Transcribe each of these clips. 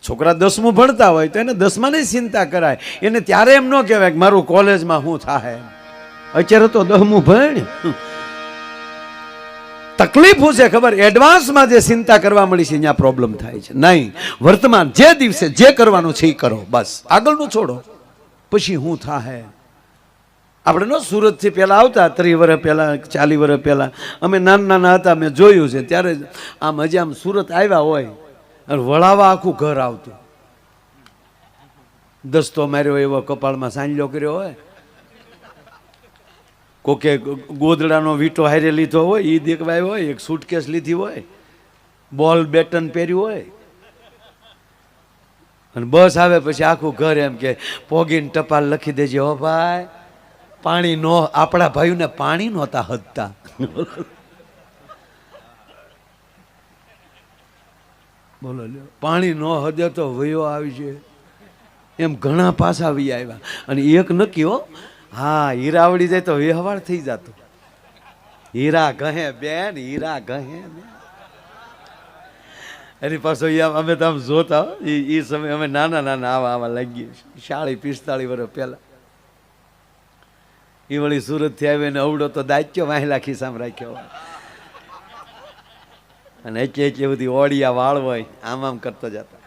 છોકરા 10મું ભણતા હોય તો એને 10માની ચિંતા કરાય, એને ત્યારે એમ ન કહેવાય કે મારું કોલેજમાં શું થાય. અત્યારે તો 10મું ભણ. તકલીફ શું છે ખબર? એડવાન્સમાં જે ચિંતા કરવા મળી છે ત્યાં પ્રોબ્લેમ થાય છે. નહીં, વર્તમાન જે દિવસે જે કરવાનું છે એ કરો, બસ આગળનું છોડો. પછી શું થાય? આપણે નો સુરતથી પહેલાં આવતા 30 વર્ષ પહેલાં 40 વર્ષ પહેલાં અમે નાના હતા, મેં જોયું છે. ત્યારે આમ હજી આમ સુરત આવ્યા હોય અને વળાવા આખું ઘર આવતું. દસ્તો માર્યો એવો, કપાળમાં સાંજલો કર્યો હોય, કોકે ગોદડાનો વીંટો હારે લીધો હોય એ દેખવાય હોય, એક સૂટકેસ લીધી હોય, બોલ બેટન પહેર્યું હોય, અને બસ આવે પછી આખું ઘર એમ કે પોગીને ટપાલ લખી દેજે હો ભાઈ. પાણી નો, આપણા ભાઈઓને પાણી નહોતા હદતા. બોલો લ્યો, પાણી નો હદે તો વયો આવી છે એમ ઘણા પાછા આવી આવ્યા. અને એક નક્કી હો, હા, હીરા આવડી જાય તો વ્યવહાર થઈ જતો. હીરા ગહે બેન, હીરા ગહે બેન. એની પાછો અમે તો આમ જોતા, એ સમય અમે નાના નાના આવા લાગીએ, 40-45 વર્ષ પહેલા. એ વળી સુરતથી આવી ને અવડો તો દાચ્યો વાહેલા ખિસ્સામાં રાખ્યો હોય, અને એટલે બધી ઓડિયા વાળ હોય, આમ આમ કરતો જતા.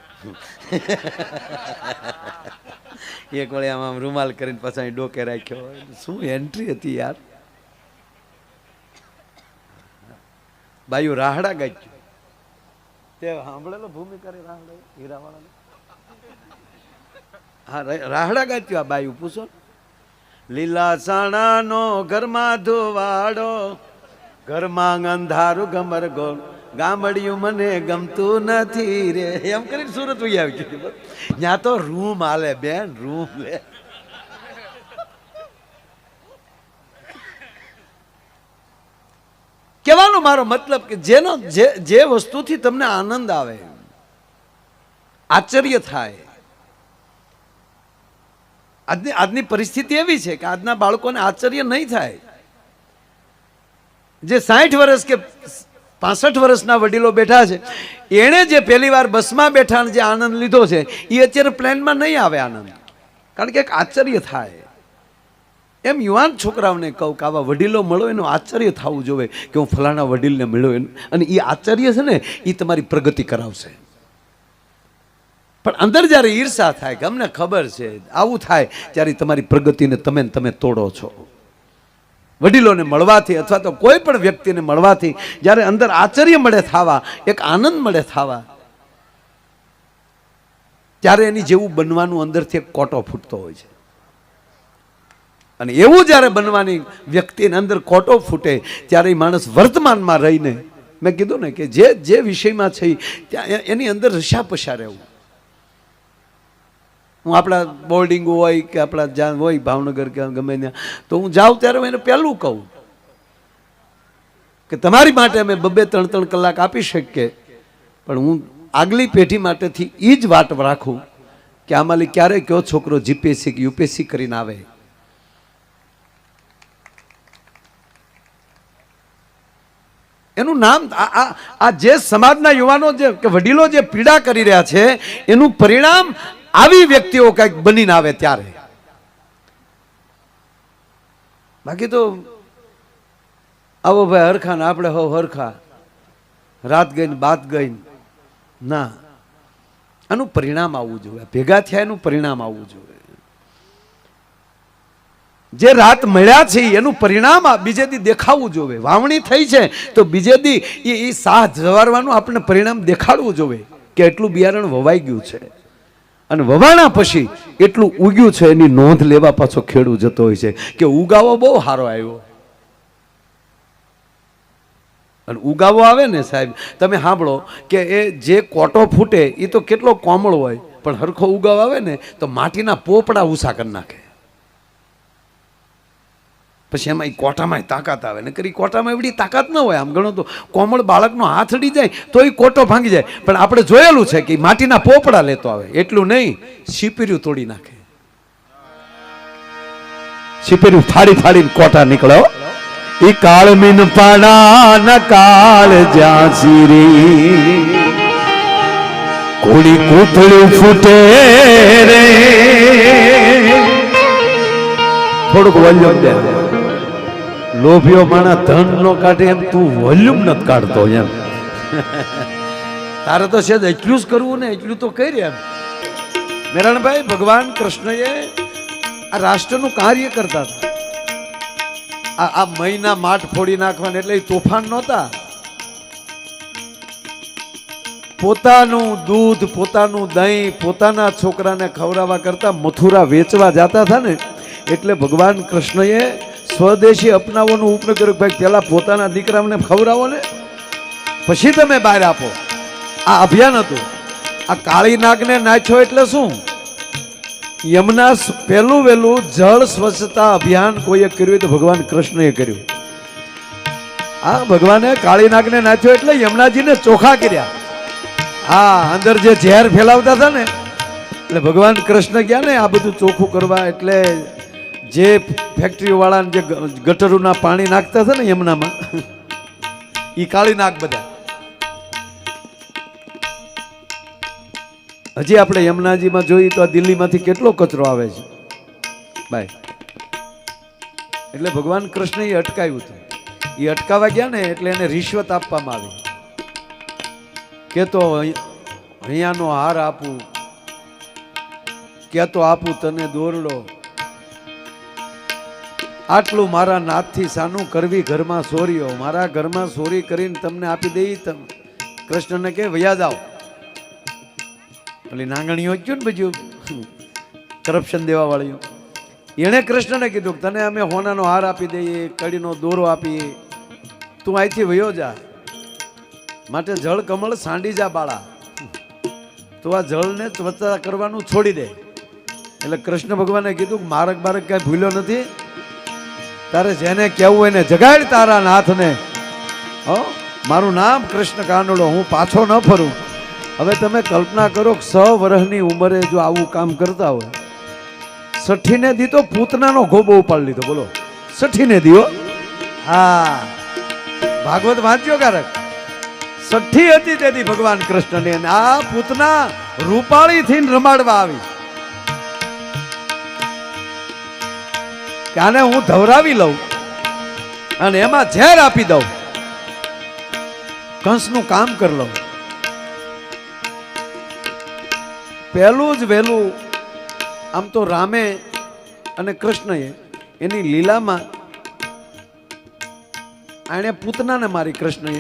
એક વળી આમ આમ રૂમાલ કરીને પછી ડોકે રાખ્યો હોય. શું એન્ટ્રી હતી યાર! બાયું રાહડા ગાચ્યું તે સાંભળેલો ભૂમિકા રાહડા હીરાવાળા? હા, રાહડા ગાચ્યું આ બાયું. પૂછો, લીલા સાણાનો ઘરમાં ધોવાડો, ઘરમાં અંધારું ગમર ગોળ, ગામડિયું મને ગમતું નથી રે, એમ કરીને સુરત વહી આવી ગયું. ત્યાં તો રૂમ હાલે બેન, રૂમ લે. કહેવાનો મારો મતલબ કે જેનો જે વસ્તુથી તમને આનંદ આવે, આશ્ચર્ય થાય. આજની પરિસ્થિતિ એવી છે કે આજના બાળકોને આશ્ચર્ય નહીં થાય. જે 60 વર્ષ કે 65 વર્ષના વડીલો બેઠા છે, એણે જે પહેલી વાર બસમાં બેઠા જે આનંદ લીધો છે એ અત્યારે પ્લેનમાં નહીં આવે આનંદ. કારણ કે એક આશ્ચર્ય થાય. એમ યુવાન છોકરાઓને કહું કે આવા વડીલો મળો એનું આશ્ચર્ય થવું જોઈએ કે હું ફલાણા વડીલને મળ્યો, અને એ આશ્ચર્ય છે ને એ તમારી પ્રગતિ કરાવશે. પણ અંદર જ્યારે ઈર્ષા થાય કે અમને ખબર છે આવું થાય, ત્યારે તમારી પ્રગતિને તમે તોડો છો. વડીલોને મળવાથી અથવા તો કોઈ પણ વ્યક્તિને મળવાથી જ્યારે અંદર આશ્ચર્ય મળે થવા, એક આનંદ મળે થવા, ત્યારે એની જેવું બનવાનું અંદરથી એક કોટો ફૂટતો હોય છે. અને એવું જ્યારે બનવાની વ્યક્તિને અંદર કોટો ફૂટે ત્યારે એ માણસ વર્તમાનમાં રહીને, મેં કીધું ને કે જે વિષયમાં છે ત્યાં એની અંદર રશા પશા રહેવું. હું આપણા બોર્ડિંગ હોય કે આપણા જ્યાં હોય ભાવનગર કે ગમે ત્યાં, તો હું જાઉં ત્યારે હું એને પહેલું કહું કે તમારી માટે અમે 2-3 કલાક આપી શકીએ, પણ હું આગલી પેઢી માટેથી એ જ વાટ રાખું કે આમાં ક્યારે કયો છોકરો જીપીએસસી કે યુપીએસસી કરીને આવે. એનું નામ આ જે સમાજના યુવાનો જે કે વડીલો જે પીડા કરી રહ્યા છે એનું પરિણામ આવી વ્યક્તિઓ કંઈક બનીને આવે ત્યારે. બાકી તો આવો ભાઈ હરખા ને આપણે હો હરખા, રાત ગઈ ને બાત ગઈ ના, આનું પરિણામ આવવું જોઈએ. ભેગા થયા એનું પરિણામ આવવું જોઈએ. જે રાત મળ્યા છે એનું પરિણામ બીજે દી દેખાવું જોઈએ. વાવણી થઈ છે તો બીજે દી એ સાહ જવારવાનું આપણે પરિણામ દેખાડવું જોઈએ કે એટલું બિયારણ વવાઈ ગયું છે, અને વવાણા પછી એટલું ઉગ્યું છે એની નોંધ લેવા પાછો ખેડૂત જતો હોય છે કે ઉગાવો બહુ સારો આવ્યો. અને ઉગાવો આવે ને સાહેબ, તમે સાંભળો કે એ જે કોટો ફૂટે એ તો કેટલો કોમળ હોય, પણ હરખો ઉગાવ આવે ને તો માટીના પોપડા ઊંચા કરી નાખે. પછી એમાં એ કોટામાં તાકાત આવે, ને કરી કોટામાં એવડી તાકાત ન હોય. આમ ગણો તો કોમળ બાળકનો હાથ અડી જાય તો એ કોટો ભાંગી જાય, પણ આપણે જોયેલું છે કે માટીના પોપડા લેતો આવે. એટલું નહીં, શીપર્યું તોડી નાખે. શીપર્યું ફાડી ફાડીને કોટા નીકળો. એ કાળ મીન પાણા ન કાળ જ્યાં રે કોળી કોથળું ફૂટે રે. થોડુંક વોલ્યુમ દે. લોભીઓ માણા ધન નો કાઢે એમ તું વોલ્યુમ નથી કાઢતો એમ. તારે તો છે એટલું જ કરવું ને, એટલું તો કરી એમ. મેરણભાઈ, ભગવાન કૃષ્ણએ આ રાષ્ટ્રનું કાર્ય કરતા હતા. આ મહિના માઠ ફોડી નાખવાના એટલે તોફાન નહોતા. પોતાનું દૂધ, પોતાનું દહીં, પોતાના છોકરાને ખવડાવવા કરતા મથુરા વેચવા જતા હતા ને, એટલે ભગવાન કૃષ્ણએ સ્વદેશી અપનાવવાનું ઉપન કર્યું. ભાઈ પેલા પોતાના દીકરાને ખવડાવો ને, પછી તમે બહાર આપો. આ અભિયાન હતું. આ કાળી નાગને નાખ્યો એટલે શું? યમુના પહેલું વહેલું જળ સ્વચ્છતા અભિયાન કોઈએ કર્યું તો ભગવાન કૃષ્ણએ કર્યું. આ ભગવાને કાળી નાગને નાખ્યો એટલે યમુનાજીને ચોખ્ખા કર્યા. હા, અંદર જે ઝેર ફેલાવતા હતા ને, એટલે ભગવાન કૃષ્ણ ગયા ને આ બધું ચોખ્ખું કરવા. એટલે જે ફેક્ટરી વાળા જે ગટરોના પાણી નાખતા હતા ને યમુનામાં, એ કાળી નાગ બધા. હજી આપણે યમુનાજીમાં જોઈએ તો આ દિલ્હીમાંથી કેટલો કચરો આવે છે ભાઈ. એટલે ભગવાન કૃષ્ણએ અટકાવ્યું હતું. એ અટકાવવા ગયા ને એટલે એને રિશ્વત આપવામાં આવી કે તો અહીંયાનો હાર આપું, કે તો આપું તને દોરડો, આટલું મારા નાથથી સાનું કરવી ઘરમાં સોરીઓ, મારા ઘરમાં સોરી કરીને તમને આપી દઈ. કૃષ્ણને કે વયા જાઓ. એટલે નાંગણીઓ જ ને બધું કરપ્શન દેવા વાળીઓ, એણે કૃષ્ણને કીધું તને અમે હોનાનો હાર આપી દઈએ, કડીનો દોરો આપીએ, તું અહીંથી વયો જા. માટે જળ કમળ સાંડી જા બાળા, તો આ જળને ત્વચા કરવાનું છોડી દે. એટલે કૃષ્ણ ભગવાને કીધું મારક બારક કઈ ભૂલ્યો નથી, તારે જેને કહેવું હોય ને જગાડ તારા નાથને. મારું નામ કૃષ્ણ કાનડો, હું પાછો ન ફરું. હવે તમે કલ્પના કરો 6 વર્ષની ઉંમરે જો આવું કામ કરતા હોય. 60ને દી તો પૂતનાનો ગોબો ઉપાડી લીધો. બોલો, 60ને દીઓ. હા, ભાગવત વાંચ્યો કારક. 60 હતી તેથી ભગવાન કૃષ્ણને આ પૂતના રૂપાળી થી રમાડવા આવી કે આને હું ધવરાવી લઉં અને એમાં ઝેર આપી દઉં, કંસનું કામ કરી લઉં. પહેલું જ વહેલું આમ તો રામે અને કૃષ્ણએ એની લીલામાં આણે પૂતનાને મારી કૃષ્ણએ,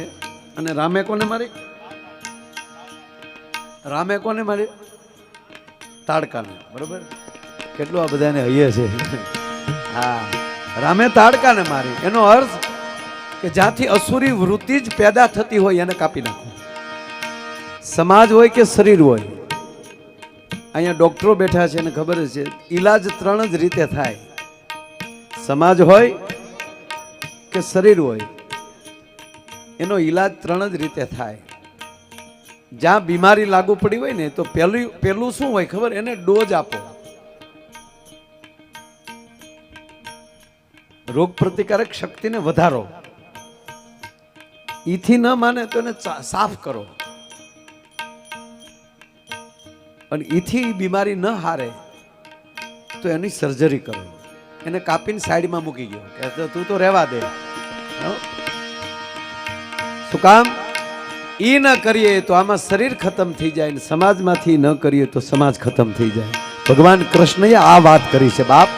અને રામે કોને મારી? રામે કોને મારી? તાડકાને. બરોબર, કેટલું આ બધાને હૈયે છે. હા, રામે તાડકાને મારી. એનો અર્થ કે જ્યાંથી અસુરી વૃત્તિ જ પેદા થતી હોય એને કાપી નાખો. સમાજ હોય કે શરીર હોય. અહીંયા ડોક્ટરો બેઠા છે અને ખબર છે ઈલાજ 3 જ રીતે થાય. સમાજ હોય કે શરીર હોય, એનો ઈલાજ 3 જ રીતે થાય. જ્યાં બીમારી લાગુ પડી હોય ને તો પેલું શું હોય ખબર? એને ડોઝ આપો. રોગ પ્રતિકારક શક્તિને વધારો. ઈથી ન માને તો એને સાફ કરો, અને ઈથી બીમારી ન હારે તો એની સર્જરી કરો. એને કાપીને સાઈડમાં મૂકી ગયો કે તું તો રહેવા દે. શું કામ? ઈ ન કરીએ તો આમાં શરીર ખતમ થઈ જાય, સમાજમાંથી ન કરીએ તો સમાજ ખતમ થઈ જાય. ભગવાન કૃષ્ણએ આ વાત કરી છે બાપ.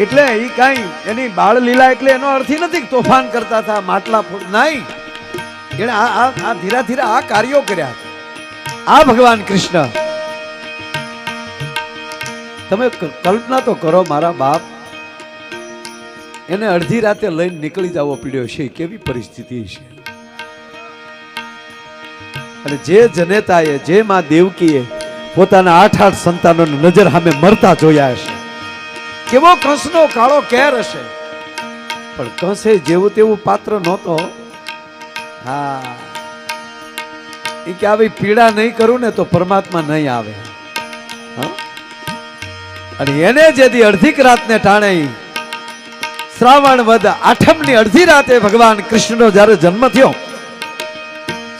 એટલે ઈ કાંઈ એની બાળ લીલા એટલે એનો અર્થ નથી કે તોફાન કરતા હતા, માટલા ફોડ નહીં. એને આ ધીરા ધીરા આ કાર્યો કર્યા. આ ભગવાન કૃષ્ણ, તમે કલ્પના તો કરો મારા બાપ, એને અડધી રાતે લઈને નીકળી જવો પડ્યો છે. કેવી પરિસ્થિતિ છે. અને જે જનેતાએ, જે માં દેવકીએ પોતાના 8 સંતાનોને નજર સામે મરતા જોયા હશે, કેવો કંસનો કાળો કેર હશે. પણ કંસે જેવું તેવું પાત્ર નહોતો. હા, એ કે આવી પીડા નહીં કરું ને તો પરમાત્મા નહીં આવે. અને એને જેથી અડધીક રાતને ટાણે શ્રાવણ વદ 8મની અડધી રાતે ભગવાન કૃષ્ણનો જ્યારે જન્મ થયો,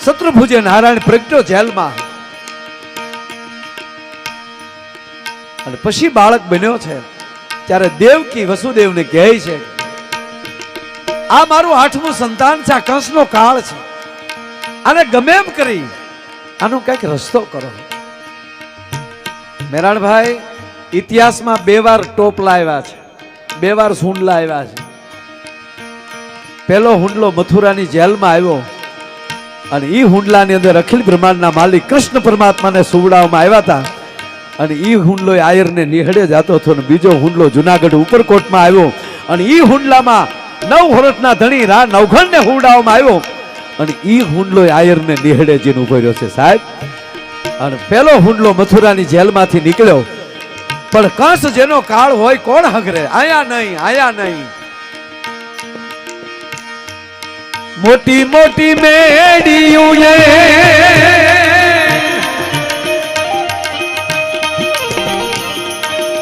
શત્રુભુજે નારાયણ પ્રગટ્યો જેલમાં, અને પછી બાળક બન્યો છે ત્યારે દેવકી વસુદેવને કહે છે, આ મારું 8મું સંતાન છે, આ કંસનો કાળ છે, આને ગમે એમ કરી આનો કઈક રસ્તો કરો. મેરાણભાઈ ઇતિહાસમાં 2 વાર ટોપલા આવ્યા છે, 2 વાર હુંડલા આવ્યા છે. પહેલો હુંડલો મથુરાની જેલમાં આવ્યો, અને એ હુંડલાની અંદર અખિલ બ્રહ્માંડના માલિક કૃષ્ણ પરમાત્માને સુવડાવવામાં આવ્યા હતા, અને એ હુંડલો આયરને નિહળે જતો હતો. અને બીજો હુંડલો જુનાગઢ ઉપરકોટમાં આવ્યો, અને એ હુંડલામાં 9 વર્ષના ધણી રા નવઘણને હુવડાવવામાં આવ્યો, અને એ હુંડલો આયરને નિહળે જઈને ઉભો રહ્યો છે સાહેબ. અને પહેલો હુંડલો મથુરાની જેલમાંથી નીકળ્યો, પણ કંસ જેનો કાળ હોય કોણ હગરે, આયા નહીં, આયા નહીં. મોટી મોટી મેડીયું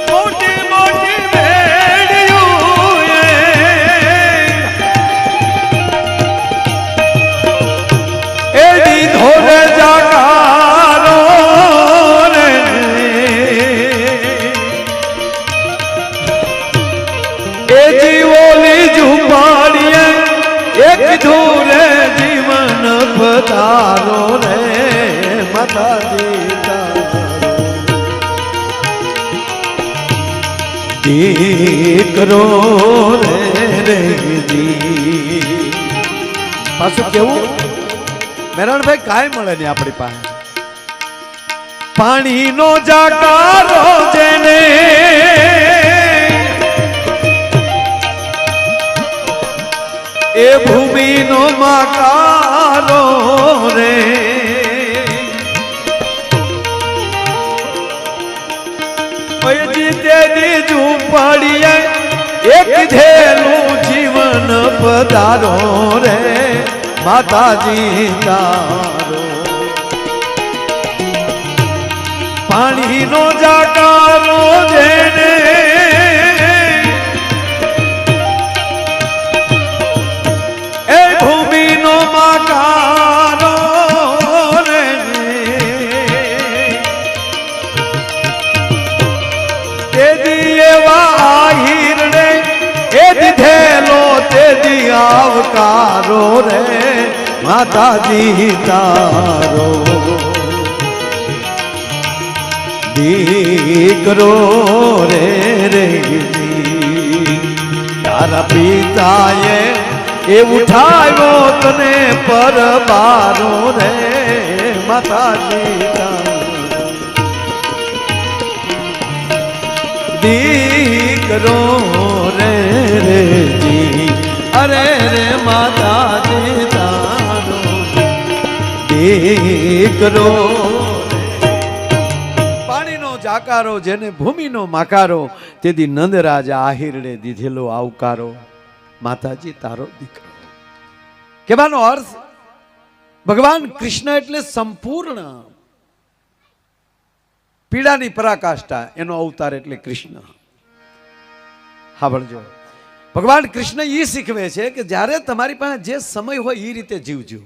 મોટી મોટી મેડીયું એડી ધોરે જાકારો રે, એ જીવોલી ઝુંપાડીએ એક ધૂરે જીવન પધારો રે માતાજી દીકરો રે જી. પાછું કેવું મેરાણભાઈ કાંઈ મળે નહીં આપણી પાસે. પાણીનો જાકારો જેને એ ભૂમિનો માકારો રે, તેની ઝૂંપડીએ એક ધેલું જીવન પધારો રે માતાજી તારો. પાણીનો જાકારો જેને માકારો રે, તેદી એવા આહિરને એ દીધેલો તેદી આવકારો રે માતાજી તારો. દીકરો રે રે તારા પિતાએ એ ઉઠાવ્યો તને પરબારો રે માતાજી. દીકરો રે રે જી, અરે રે માતાજી તારો દીકરો. પાણીનો જાકારો જેને ભૂમિનો માકારો, તેથી નંદરાજ આહિરડે દીધેલો આવકારો માતાજી તારો દીકરો. કહેવાનો અર્થ ભગવાન કૃષ્ણ એટલે સંપૂર્ણ પીડાની પરાકાષ્ઠા, એનો અવતાર એટલે કૃષ્ણ. સાંભળજો, ભગવાન કૃષ્ણ એ શીખવે છે કે જ્યારે તમારી પાસે જે સમય હોય એ રીતે જીવજો.